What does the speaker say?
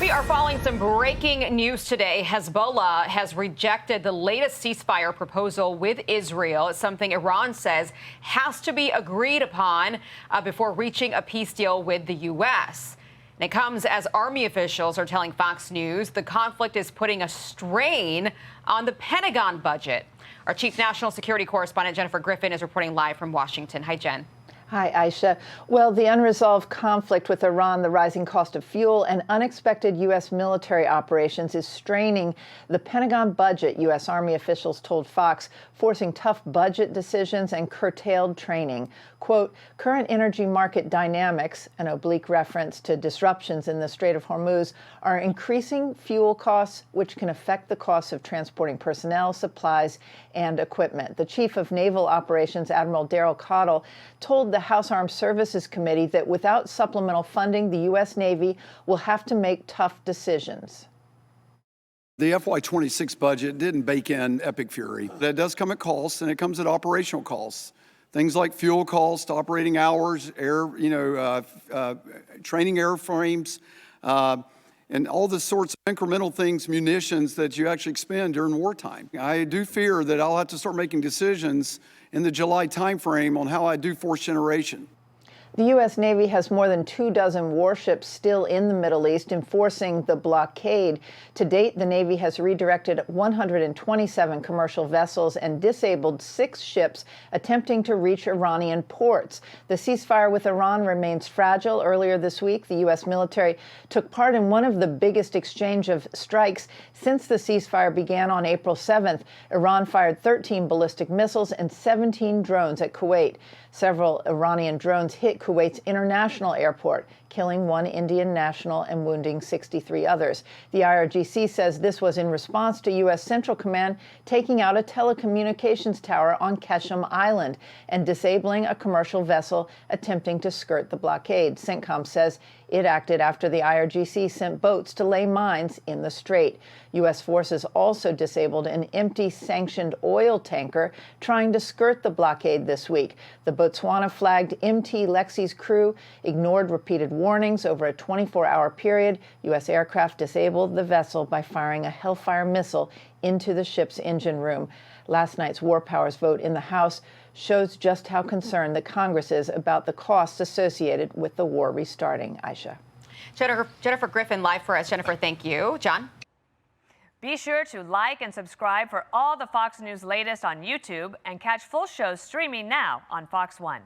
We are following some breaking news today. Hezbollah has rejected the latest ceasefire proposal with Israel. It's something Iran says has to be agreed upon before reaching a peace deal with the U.S. And it comes as Army officials are telling Fox News the conflict is putting a strain on the Pentagon budget. Our chief national security correspondent, Jennifer Griffin, is reporting live from Washington. Hi, Jen. Hi, Aisha. Well, the unresolved conflict with Iran, the rising cost of fuel, and unexpected U.S. military operations is straining the Pentagon budget, U.S. Army officials told Fox, forcing tough budget decisions and curtailed training. Quote, current energy market dynamics, an oblique reference to disruptions in the Strait of Hormuz, are increasing fuel costs, which can affect the costs of transporting personnel, supplies, and equipment. The chief of naval operations, Admiral Daryl Cottle, told the House Armed Services Committee that without supplemental funding, the U.S. Navy will have to make tough decisions. The FY26 budget didn't bake in epic fury. That does come at costs, and it comes at operational costs. Things like fuel costs, operating hours, training airframes, and all the sorts of incremental things, munitions that you actually expend during wartime. I do fear that I'll have to start making decisions in the July timeframe on how I do force generation. The U.S. Navy has more than 24 warships still in the Middle East enforcing the blockade. To date, the Navy has redirected 127 commercial vessels and disabled 6 ships attempting to reach Iranian ports. The ceasefire with Iran remains fragile. Earlier this week, the U.S. military took part in one of the biggest exchange of strikes since the ceasefire began on April 7th. Iran fired 13 ballistic missiles and 17 drones at Kuwait. Several Iranian drones hit Kuwait's international airport, killing 1 Indian national and wounding 63 others. The IRGC says this was in response to U.S. Central Command taking out a telecommunications tower on Keshem Island and disabling a commercial vessel attempting to skirt the blockade. CENTCOM says it acted after the IRGC sent boats to lay mines in the strait. U.S. forces also disabled an empty sanctioned oil tanker trying to skirt the blockade this week. The Botswana-flagged MT Lexi's crew ignored repeated warnings over a 24-hour period. U.S. aircraft disabled the vessel by firing a Hellfire missile into the ship's engine room. Last night's War Powers vote in the House shows just how concerned the Congress is about the costs associated with the war restarting. Aisha. Jennifer Griffin live for us. Jennifer, thank you. John? Be sure to like and subscribe for all the Fox News latest on YouTube and catch full shows streaming now on Fox One.